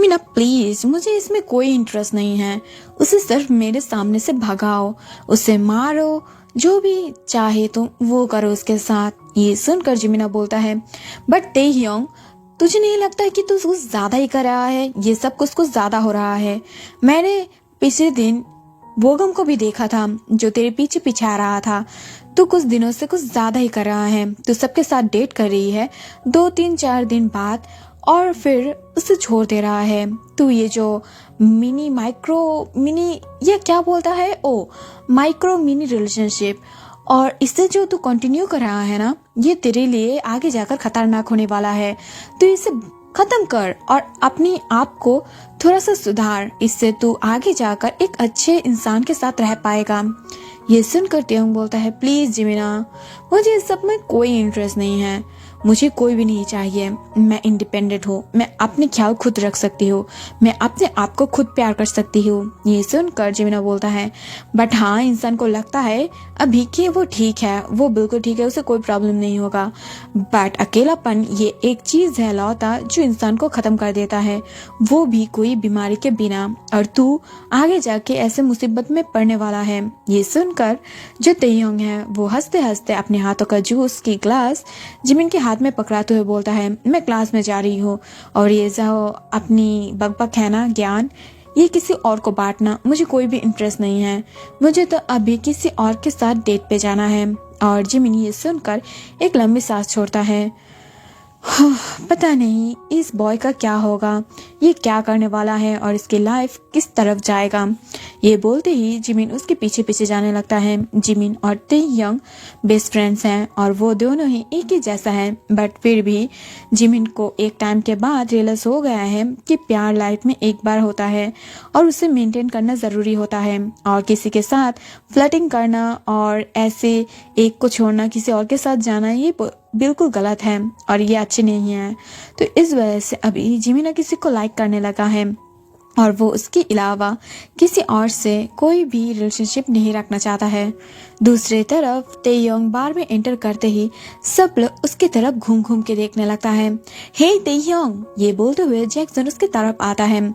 जिमिना please, मुझे इसमें कोई इंटरेस्ट नहीं है। उसे सिर्फ मेरे सामने से भगाओ, उसे मारो, जो भी चाहे तुम वो करो उसके साथ। ये सुनकर जिमिना बोलता है, बट तेह्योंग, तुझे नहीं लगता है कि तू कुछ ज्यादा ही कर रहा है? ये सब कुछ ज्यादा हो रहा है। मैंने पिछले दिन बोगम को भी देखा था जो तेरे पीछे पीछे आ रहा था। तू कुछ दिनों से कुछ ज्यादा ही कर रहा है। तू सबके साथ डेट कर रही है 2-3-4 दिन बाद और फिर उसे छोड़ दे रहा है। तू ये जो मिनी ये क्या बोलता है, ओ माइक्रो मिनी रिलेशनशिप, और इससे जो तू कंटिन्यू कर रहा है ना, ये तेरे लिए आगे जाकर खतरनाक होने वाला है। तो इसे खत्म कर और अपने आप को थोड़ा सा सुधार। इससे तू आगे जाकर एक अच्छे इंसान के साथ रह पाएगा। ये सुनकर तेयोंग बोलता है, प्लीज जिमिना, मुझे इस सब में कोई इंटरेस्ट नहीं है। मुझे कोई भी नहीं चाहिए। मैं इंडिपेंडेंट हूँ, मैं अपने ख्याल खुद रख सकती हूँ, मैं अपने आप को खुद प्यार कर सकती हूँ। ये सुनकर जिमिना बोलता है, बट हाँ, इंसान को लगता है अभी कि वो ठीक है, वो बिल्कुल ठीक है, उसे कोई प्रॉब्लम नहीं होगा। बट अकेलापन ये एक चीज है लौता जो इंसान को खत्म कर देता है, वो भी कोई बीमारी के बिना। और तू आगे जाके ऐसे मुसीबत में पड़ने वाला है। ये सुनकर जो तेयोंग है वो हंसते हंसते अपने हाथों का जूस की ग्लास जिमिन के हाथ में पकड़ाते हुए बोलता है, मैं क्लास में जा रही हूँ और ये जो अपनी बकबक है ना ज्ञान, ये किसी और को बांटना मुझे कोई भी इंटरेस्ट नहीं है। मुझे तो अभी किसी और के साथ डेट पे जाना है। और जिमिन ये सुनकर एक लंबी सांस छोड़ता है। पता नहीं इस बॉय का क्या होगा, ये क्या करने वाला है और इसकी लाइफ किस तरफ जाएगा। ये बोलते ही जिमिन उसके पीछे पीछे जाने लगता है। जिमिन और तेयोंग बेस्ट फ्रेंड्स हैं और वो दोनों ही एक ही जैसा है। बट फिर भी जिमिन को एक टाइम के बाद रियलाइज हो गया है कि प्यार लाइफ में एक बार होता है और उसे मेंटेन करना जरूरी होता है। और किसी के साथ फ्लर्टिंग करना और ऐसे एक को छोड़ना किसी और के साथ जाना, ये बिल्कुल गलत है और ये अच्छी नहीं है। तो इस वजह से अभी जिमिना किसी को लाइक करने लगा है और वो उसके अलावा किसी और से कोई भी रिलेशनशिप नहीं रखना चाहता है। दूसरी तरफ तेयोंग बार में एंटर करते ही सब लोग उसकी तरफ घूम घूम के देखने लगता है। हे तेयोंग, ये बोलते हुए जैक्सन उसकी तरफ आता है।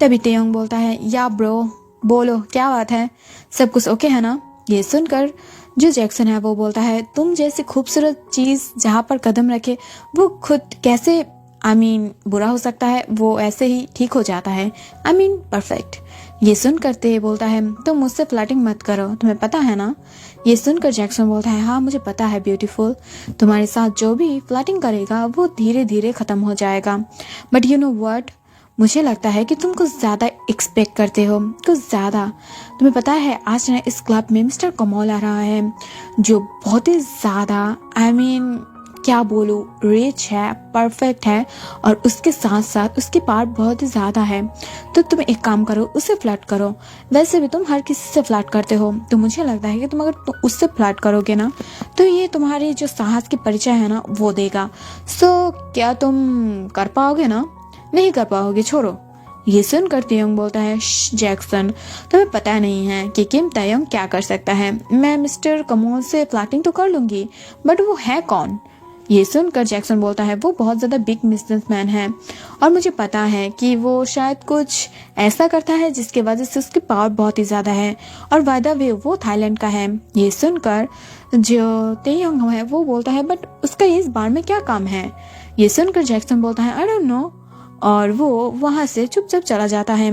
तभी तेयोंग बोलता है, या ब्रो, बोलो क्या बात है, सब कुछ ओके है ना? ये सुनकर जो जैक्सन है वो बोलता है, तुम जैसी खूबसूरत चीज जहाँ पर कदम रखे वो खुद कैसे बुरा हो सकता है, वो ऐसे ही ठीक हो जाता है। परफेक्ट। ये सुन करते बोलता है, तुम मुझसे फ्लर्टिंग मत करो, तुम्हें पता है ना? ये सुनकर जैक्सन बोलता है, हाँ मुझे पता है ब्यूटीफुल, तुम्हारे साथ जो भी फ्लर्टिंग करेगा वो धीरे धीरे खत्म हो जाएगा। बट यू नो व्हाट, मुझे लगता है कि तुम कुछ ज्यादा एक्सपेक्ट करते हो, कुछ ज्यादा। तुम्हें पता है आज ना इस क्लब में मिस्टर कमोल आ रहा है जो बहुत ही ज्यादा क्या बोलूं, रिच है, परफेक्ट है और उसके साथ साथ उसकी पावर बहुत ही ज्यादा है। तो तुम एक काम करो, उससे फ्लर्ट करो। वैसे भी तुम हर किसी से फ्लर्ट करते हो, तो मुझे लगता है कि तुम अगर उससे फ्लर्ट करोगे ना तो ये तुम्हारी जो साहस की परिचय है ना वो देगा। सो क्या तुम कर पाओगे ना? नहीं कर पाओगे, छोड़ो। ये सुनकर तेयोंग बोलता है, जैक्सन, तुम्हें पता नहीं है कि किम तायोंग क्या कर सकता है। मैं मिस्टर कमोल से फ्लर्टिंग तो कर लूंगी, बट वो है कौन? ये सुनकर जैक्सन बोलता है, वो बहुत ज्यादा बिग बिजनेसमैन है और मुझे पता है कि वो शायद कुछ ऐसा करता है जिसकी वजह से उसकी पावर बहुत ही ज्यादा है और बाय द वे वो थाईलैंड का है। ये सुनकर जो तेयोंग है वो बोलता है, बट उसका इस बार में क्या काम है? ये सुनकर जैक्सन बोलता है, आई डोंट नो, और वो वहां से चुपचाप चला जाता है।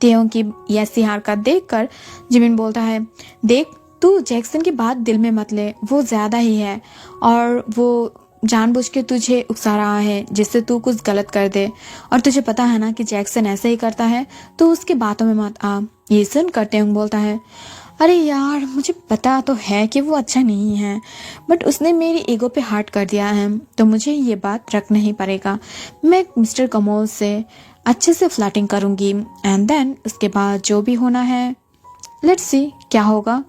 तेयोंग की ऐसी हरकत देखकर जिमिन बोलता है, देख तू जैक्सन की बात दिल में मत ले, वो ज्यादा ही है और वो जानबूझ के तुझे उकसा रहा है जिससे तू कुछ गलत कर दे, और तुझे पता है ना कि जैक्सन ऐसे ही करता है, तो उसकी बातों में मत आ। ये सुन कर तेयोंग बोलता है, अरे यार मुझे पता तो है कि वो अच्छा नहीं है, बट उसने मेरी ईगो पे हार्ट कर दिया है, तो मुझे ये बात रखना ही पड़ेगा। मैं मिस्टर कमोल से अच्छे से फ्लर्टिंग करूंगी एंड देन उसके बाद जो भी होना है लेट्स सी क्या होगा।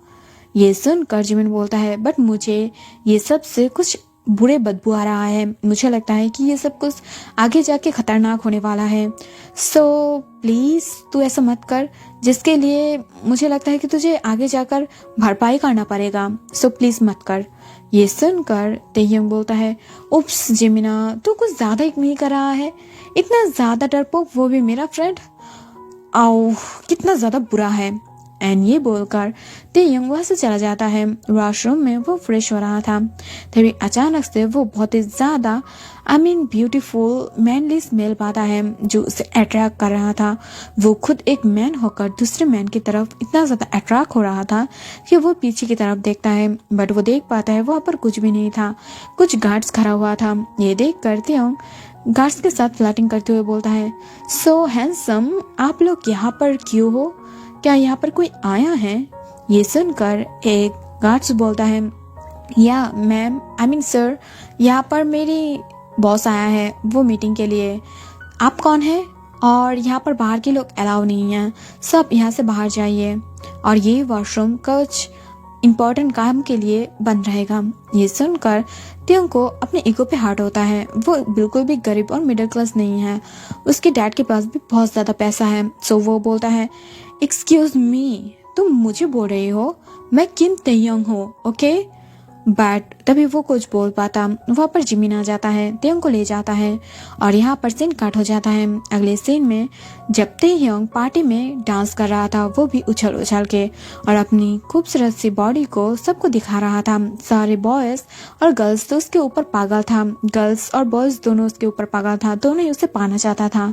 ये सुनकर जिमिन बोलता है, बट मुझे ये सब से कुछ बुरे बदबू आ रहा है, मुझे लगता है कि ये सब कुछ आगे जाके खतरनाक होने वाला है। सो प्लीज तू ऐसा मत कर जिसके लिए मुझे लगता है कि तुझे आगे जाकर भरपाई करना पड़ेगा, सो प्लीज मत कर। ये सुनकर तेयोंग बोलता है, उप्स जिमिना, तू कुछ ज्यादा ही नहीं कर रहा है, इतना ज्यादा डरपोक, वो भी मेरा फ्रेंड। आओ, कितना ज्यादा बुरा है। एंड ये बोलकर तेयंग वहां से चला जाता है। वॉशरूम में वो फ्रेश हो रहा था, तभी अचानक से वो बहुत ही ज्यादा ब्यूटीफुल मैनली स्मेल पाता है जो उसे अट्रैक्ट कर रहा था। वो खुद एक मैन होकर दूसरे मैन की तरफ इतना ज्यादा अट्रैक्ट हो रहा था कि वो पीछे की तरफ देखता है, बट वो देख पाता है वहां पर कुछ भी नहीं था, कुछ गार्ड्स खड़ा हुआ था। ये देख कर तेयंग गार्ड्स के साथ फ्लर्टिंग करते हुए बोलता है, सो हैंडसम, आप लोग यहाँ पर क्यों हो? क्या यहाँ पर कोई आया है? ये सुनकर एक गार्ड्स बोलता है, या मैम, सर, यहाँ पर मेरी बॉस आया है, वो मीटिंग के लिए। आप कौन है? और यहाँ पर बाहर के लोग अलाउ नहीं है, सब यहाँ से बाहर जाइए। और ये वॉशरूम कुछ इम्पोर्टेंट काम के लिए बंद रहेगा। ये सुनकर तेयंग को अपने ईगो पे हर्ट होता है। वो बिल्कुल भी गरीब और मिडिल क्लास नहीं है, उसके डैड के पास भी बहुत ज्यादा पैसा है। सो वो बोलता है, एक्सक्यूज मी, तुम मुझे बोल रही हो? मैं किम तेयंग हूँ, ओके? बट तभी वो कुछ बोल पाता, वहाँ पर जिमिन आ जाता है, तेयंग को ले जाता है और यहाँ पर सीन कट हो जाता है। अगले सीन में जब तेयंग पार्टी में डांस कर रहा था, वो भी उछल उछल के और अपनी खूबसूरत सी बॉडी को सबको दिखा रहा था। सारे बॉयज और गर्ल्स तो उसके ऊपर पागल था, गर्ल्स और बॉयज दोनों उसके ऊपर पागल था, दोनों ही उसे पाना चाहता था।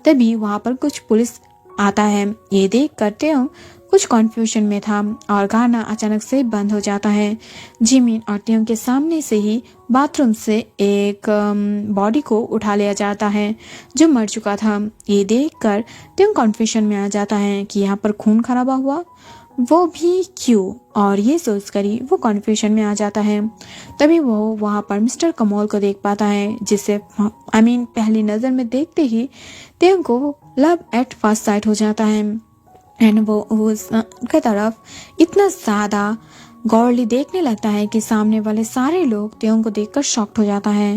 तभी वहाँ पर कुछ पुलिस आता है। ये देख कर तेयंग कुछ कॉन्फ्यूजन में था और गाना अचानक से बंद हो जाता है। जिमिन और तेयंग के सामने से ही बाथरूम से एक बॉडी को उठा लिया जाता है जो मर चुका था। ये देखकर तेयंग कॉन्फ्यूजन में आ जाता है कि यहाँ पर खून खराबा हुआ, वो भी क्यों? और ये सोचकर ही वो कॉन्फ्यूजन में आ जाता है। तभी वो वहाँ पर मिस्टर कमोल को देख पाता है, जिसे पहली नजर में देखते ही तेयंग को लव एट फर्स्ट साइट हो जाता है। एंड वो उसके तरफ इतना ज्यादा गौरली देखने लगता है कि सामने वाले सारे लोग तेयंग को देखकर शॉक्ड हो जाता है।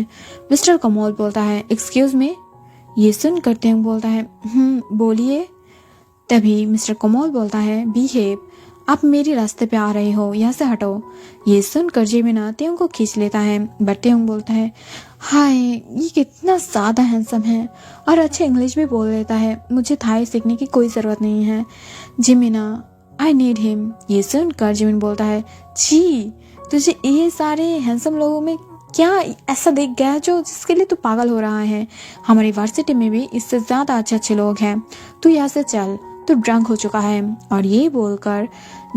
मिस्टर कमोल बोलता है, एक्सक्यूज मी। ये सुनकर तेयंग बोलता है, बोलिए। तभी मिस्टर कमोल बोलता है, बिहेव, आप मेरे रास्ते पे आ रहे हो, यहाँ से हटो। ये सुनकर जिमिन तेयंग को खींच लेता है, बट तेयंग बोलता है, हाय, ये कितना ज्यादा हैंडसम है और अच्छे इंग्लिश भी बोल लेता है, मुझे थाई सीखने की कोई जरूरत नहीं है। जिमिना, आई नीड हिम। ये सुनकर जिमिन बोलता है, जी, तुझे ये सारे हैंडसम लोगों में क्या ऐसा देख गया जो जिसके लिए तू पागल हो रहा है? हमारी यूनिवर्सिटी में भी इससे ज्यादा अच्छे अच्छे लोग हैं, तू यहाँ से चल, तू ड्रंक हो चुका है। और ये बोलकर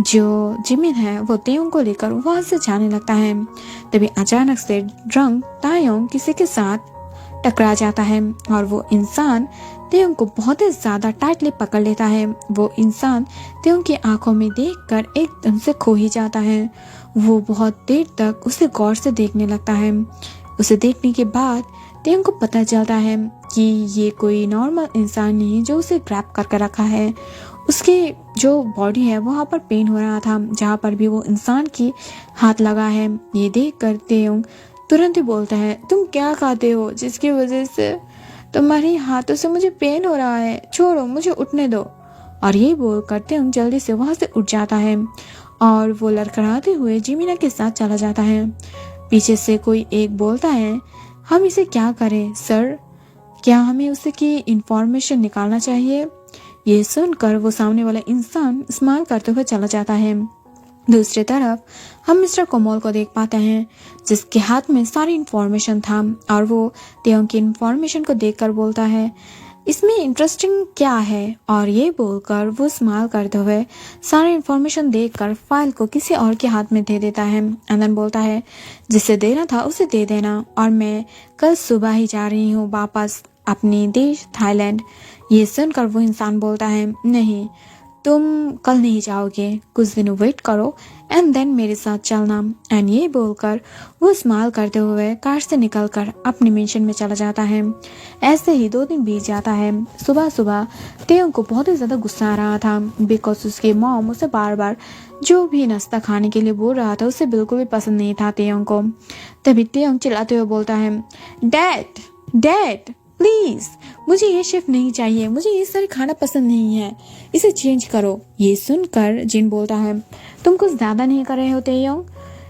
जो जिमिन है वो तेयंग को लेकर वहां से जाने लगता है। तभी अचानक से ड्रंक तायोंग किसी के साथ टकरा जाता है और वो इंसान तेयंग को बहुत ही ज्यादा टाइटली पकड़ लेता है। वो इंसान तेयंग की आंखों में देखकर एकदम से खो ही जाता है। वो बहुत देर तक उसे गौर से देखने लगता है। उसे देखने के बाद तेयंग को पता चलता है कि ये कोई नॉर्मल इंसान नहीं जो उसे ग्रैब करके रखा है। उसके जो बॉडी है वहाँ पर पेन हो रहा था, जहाँ पर भी वो इंसान की हाथ लगा है। ये देख कर तेयंग तुरंत ही बोलता है, तुम क्या खाते हो जिसकी वजह से तुम्हारे हाथों से मुझे पेन हो रहा है, छोड़ो, मुझे उठने दो। और ये बोल कर तेयंग जल्दी से वहाँ से उठ जाता है और वो लड़खड़ाते हुए जिमिना के साथ चला जाता है। पीछे से कोई एक बोलता है, हम इसे क्या करें सर? क्या हमें उसे की इंफॉर्मेशन निकालना चाहिए? ये सुनकर वो सामने वाला इंसान स्माइल करते हुए चला जाता है। दूसरी तरफ हम मिस्टर कोमोल को देख पाते हैं, जिसके हाथ में सारी इंफॉर्मेशन था और वो तेयंग की इंफॉर्मेशन को देखकर बोलता है, इसमें इंटरेस्टिंग क्या है? और ये बोलकर वो स्माइल करते हुए सारी इंफॉर्मेशन देखकर फाइल को किसी और के हाथ में दे देता है। एंड बोलता है, जिसे देना था उसे दे देना, और मैं कल सुबह ही जा रही हूँ वापस अपनी देश थाईलैंड। ये सुनकर वो इंसान बोलता है, नहीं, तुम कल नहीं जाओगे, कुछ दिन वेट करो एंड देन मेरे साथ चलना। एंड ये बोलकर वो स्माइल करते हुए कार से निकलकर अपनी मिशन में चला जाता है। ऐसे ही 2 दिन बीत जाता है। सुबह सुबह तेयंग को बहुत ही ज्यादा गुस्सा आ रहा था, बिकॉज उसके मॉम उसे बार बार जो भी नाश्ता खाने के लिए बोल रहा था उसे बिल्कुल भी पसंद नहीं था तेयंग को। तभी तेयंग चिल्लाते हुए बोलता है, डैड डैड प्लीज, मुझे ये शिफ्ट नहीं चाहिए, मुझे ये सारे खाना पसंद नहीं है, इसे चेंज करो। ये सुनकर जिन बोलता है, तुम कुछ ज्यादा नहीं कर रहे हो तेयंग?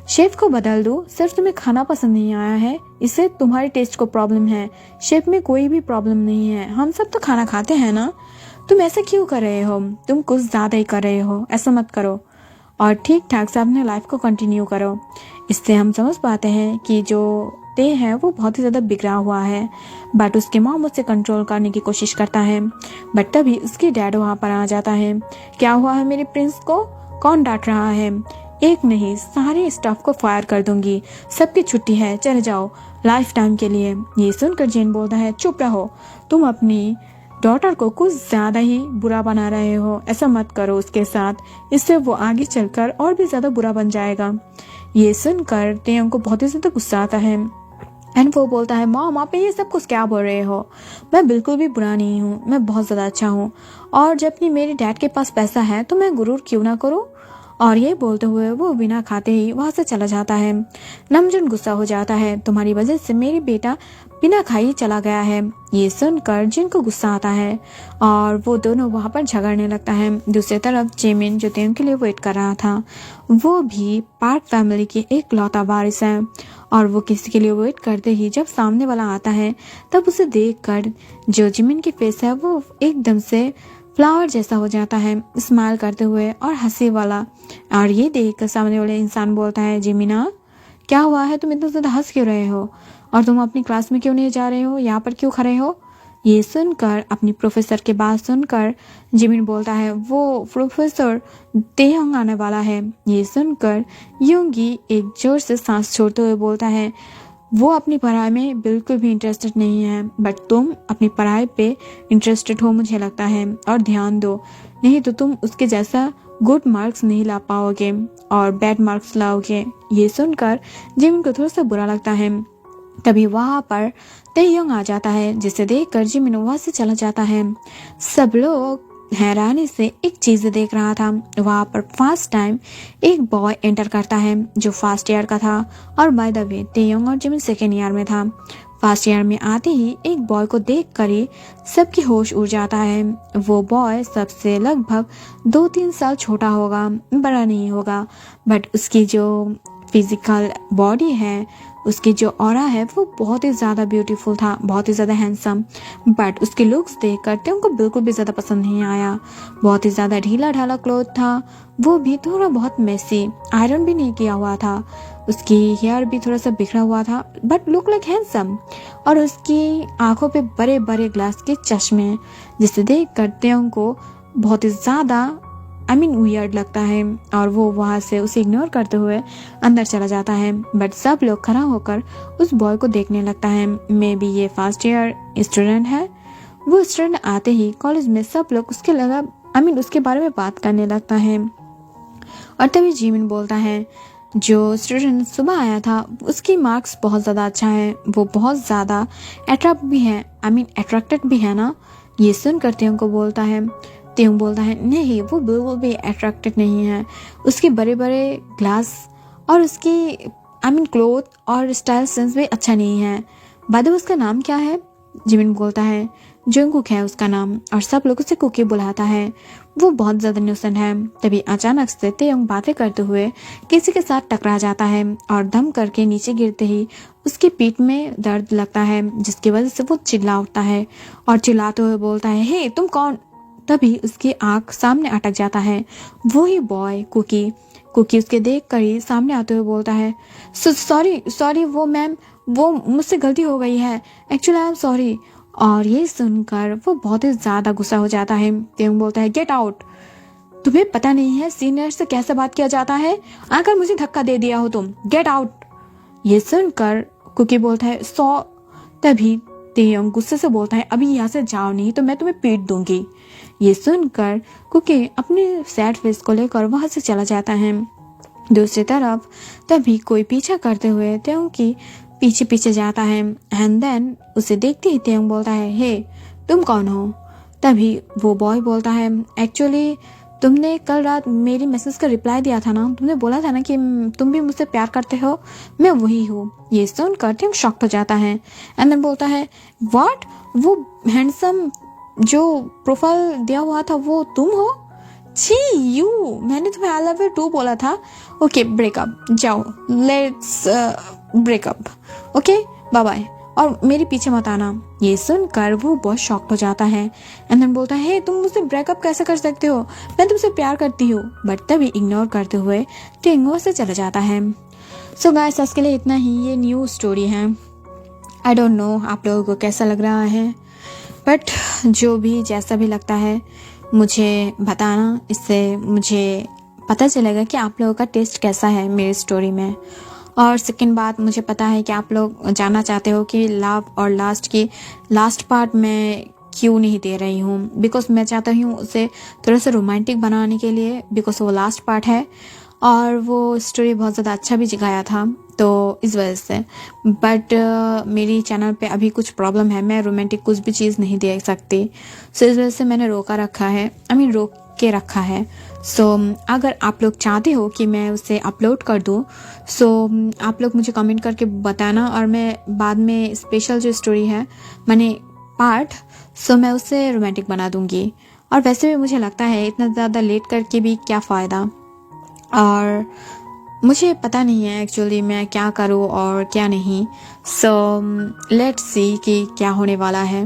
शेफ को बदल दो, सिर्फ तुम्हें खाना पसंद नहीं आया है, इससे तुम्हारे टेस्ट को प्रॉब्लम है। शेफ में कोई भी प्रॉब्लम नहीं है, हम सब तो खाना खाते हैं ना। तुम ऐसा क्यों कर रहे हो? तुम कुछ ज्यादा ही कर रहे हो, ऐसा मत करो और ठीक ठाक से अपने लाइफ को कंटिन्यू करो। इससे हम समझ पाते हैं कि जो ते है वो बहुत ही ज्यादा बिगड़ा हुआ है। बट उसके मॉम उससे कंट्रोल करने की कोशिश करता है, बट तभी उसकी डैड वहां पर आ जाता है। क्या हुआ है मेरे प्रिंस को? कौन डांट रहा है? एक नहीं, सारे स्टाफ को फायर कर दूंगी, सबकी छुट्टी है, चले जाओ लाइफ टाइम के लिए। ये सुनकर जेन बोलता है, चुप रहो, तुम अपनी डॉटर को कुछ ज्यादा ही बुरा बना रहे हो, ऐसा मत करो उसके साथ, इससे वो आगे चलकर और भी ज्यादा बुरा बन जाएगा। ये सुनकर तेयंग को बहुत ही ज्यादा गुस्सा आता है एंड वो बोलता है, मॉम आप ये सब कुछ क्या बोल रहे हो? मैं बिल्कुल भी बुरा नहीं हूँ, मैं बहुत ज्यादा अच्छा हूँ और जब भी मेरे डैड के पास पैसा है तो मैं गुरूर क्यों ना करूँ। और ये बोलते हुए वो बिना खाते ही वहां से चला जाता है। नमजून गुस्सा हो जाता है, तुम्हारी वजह से मेरी बेटा बिना खाई चला गया है। ये सुनकर जिन को गुस्सा आता है और वो दोनों वहां पर झगड़ने लगता है। दूसरी तरफ जेमिन जो तेम के लिए वेट कर रहा था, वो भी पार्क फैमिली की एक लौता वारिस है और वो किसी के लिए वेट करते ही जब सामने वाला आता है तब उसे देखकर जो जिमिन की फेस है वो एकदम से फ्लावर जैसा हो जाता है, स्माइल करते हुए और हंसी वाला। और ये देखकर सामने वाले इंसान बोलता है, जिमिना क्या हुआ है, तुम इतना ज्यादा हंस क्यों रहे हो और तुम अपनी क्लास में क्यों नहीं जा रहे हो, यहाँ पर क्यों खड़े हो? ये सुनकर अपनी प्रोफेसर की बात सुनकर जिमिन बोलता है, वो प्रोफेसर तेहंग आने वाला है। ये सुनकर योंगी एक जोर से सांस छोड़ते हुए बोलता है, वो अपनी पढ़ाई में बिल्कुल भी इंटरेस्टेड नहीं है, बट तुम अपनी पढ़ाई पे इंटरेस्टेड हो मुझे लगता है, और ध्यान दो, नहीं तो तुम उसके जैसा गुड मार्क्स नहीं ला पाओगे और बैड मार्क्स लाओगे। ये सुनकर जिमिन को थोड़ा सा बुरा लगता है। तभी वहां पर तेयंग आ जाता है, जिसे देखकर जिमिन वहां से चला जाता है। सब लोग हैरानी से एक चीज देख रहा था। वहां पर फर्स्ट टाइम एक बॉय एंटर करता है जो फर्स्ट ईयर का था और बाय द वे तेयंग और जिमिन सेकेंड ईयर में था। फर्स्ट ईयर में आते ही एक बॉय को देख कर ही सबकी होश उड़ जाता है। वो बॉय सबसे लगभग 2-3 साल छोटा होगा, बड़ा नहीं होगा, बट उसकी जो फिजिकल बॉडी है, उसकी जो ऑरा है वो बहुत ही ज्यादा ब्यूटीफुल था, बहुत ही ज्यादा हैंडसम। बट उसके लुक्स देख करते उनको बिल्कुल भी ज्यादा पसंद नहीं आया। बहुत ही ज्यादा ढीला ढाला क्लोथ था, वो भी थोड़ा बहुत मेसी, आयरन भी नहीं किया हुआ था। उसकी हेयर भी थोड़ा सा बिखरा हुआ था, बट लुक लाइक हैंडसम। और उसकी आंखों पे बड़े बड़े ग्लास के चश्मे, जिसे देख करते उनको बहुत ही ज्यादा वियर्ड लगता है और वो वहां से उसे इग्नोर करते हुए अंदर चला जाता है। बट सब लोग खड़ा होकर उस बॉय को देखने लगता है। मे बी ये फर्स्ट ईयर स्टूडेंट है। वो स्टूडेंट आते ही कॉलेज में सब लोग उसके उसके बारे में बात करने लगता है। और तभी जिमिन बोलता है, जो स्टूडेंट सुबह आया था उसकी मार्क्स बहुत ज्यादा अच्छा है, वो बहुत ज्यादा अट्रैक्ट भी है, अट्रैक्टेड भी है ना। ये सुनकर तेयंग को बोलता है, तेयंग बोलता है, नहीं वो बिल्कुल भी अट्रैक्टेड नहीं है, उसके बड़े बड़े ग्लास और उसकी क्लोथ और स्टाइल सेंस भी अच्छा नहीं है। बाद उसका नाम क्या है? जिमिन बोलता है, जंगकुक है उसका नाम, और सब लोग उसे कुकी बुलाता है, वो बहुत ज्यादा न्यूसेंट है। तभी अचानक से तेयंग बातें करते हुए किसी के साथ टकरा जाता है और दम करके नीचे गिरते ही उसकी पीठ में दर्द लगता है, जिसकी वजह से वो चिल्ला उठता है और चिल्लाते हुए बोलता है, हे तुम कौन? तभी उसकी आंख सामने अटक जाता है। वो ही बॉय कुकी उसके देख कर ही सामने आते हुए बोलता है, सॉरी वो मैम, वो मुझसे गलती हो गई है, एक्चुअली आई एम सॉरी। और ये सुनकर वो बहुत ही ज्यादा गुस्सा हो जाता है। तेयंग बोलता है, गेट आउट, तुम्हें पता नहीं है सीनियर से कैसे बात किया जाता है? आकर मुझे धक्का दे दिया हो तुम, गेट आउट। ये सुनकर कुकी बोलता है, तभी तेयंग गुस्से से बोलता है, अभी यहाँ से जाओ नहीं तो मैं तुम्हें पीट दूंगी। ये सुनकर कुकी अपने सैड फेस को लेकर वहां से चला जाता है। दूसरी तरफ तभी कोई पीछा करते हुए तेयंग की पीछे पीछे जाता है एंड देन उसे देखते ही तेयंग बोलता है, हे तुम कौन हो? तभी वो बॉय बोलता है, एक्चुअली तुमने कल रात मेरी मैसेज का रिप्लाई दिया था ना, तुमने बोला था ना कि तुम भी मुझसे प्यार करते हो, मैं वही हूँ। ये सुनकर तेयंग शॉक हो जाता है एंड देन बोलता है, व्हाट? वो हैंडसम जो प्रोफाइल दिया हुआ था वो तुम हो? छी यू, मैंने तुम्हें आई लव यू टू बोला था। ओके ब्रेकअप, जाओ let's breakup, okay bye bye, और मेरे पीछे मत आना। ये सुनकर वो बहुत शॉक्ड हो जाता है एंड देन बोलता है तुम मुझसे ब्रेकअप कैसे कर सकते हो, मैं तुमसे प्यार करती हूँ। बट तभी इग्नोर करते हुए टिंगो से चला जाता है। सो गाइस आज के लिए इतना ही, ये न्यू स्टोरी है। आई डोंट नो आप लोगों को कैसा लग रहा है, बट जो भी जैसा भी लगता है मुझे बताना, इससे मुझे पता चलेगा कि आप लोगों का टेस्ट कैसा है मेरी स्टोरी में। और सेकंड बात, मुझे पता है कि आप लोग जानना चाहते हो कि लव और लास्ट पार्ट मैं क्यों नहीं दे रही हूँ, बिकॉज मैं चाहता हूँ उसे थोड़ा सा रोमांटिक बनाने के लिए, बिकॉज वो लास्ट पार्ट है और वो स्टोरी बहुत ज़्यादा अच्छा भी गाया था, तो इस वजह से। बट मेरी चैनल पे अभी कुछ प्रॉब्लम है, मैं रोमांटिक कुछ भी चीज़ नहीं दे सकती, सो इस वजह से मैंने रोक के रखा है। सो अगर आप लोग चाहते हो कि मैं उसे अपलोड कर दूँ, सो आप लोग मुझे कमेंट करके बताना, और मैं बाद में स्पेशल जो स्टोरी है मैंने पार्ट, सो मैं उसे रोमांटिक बना दूँगी। और वैसे भी मुझे लगता है इतना ज़्यादा लेट करके भी क्या फ़ायदा, और मुझे पता नहीं है एक्चुअली मैं क्या करूँ और क्या नहीं। सो लेट्स सी कि क्या होने वाला है।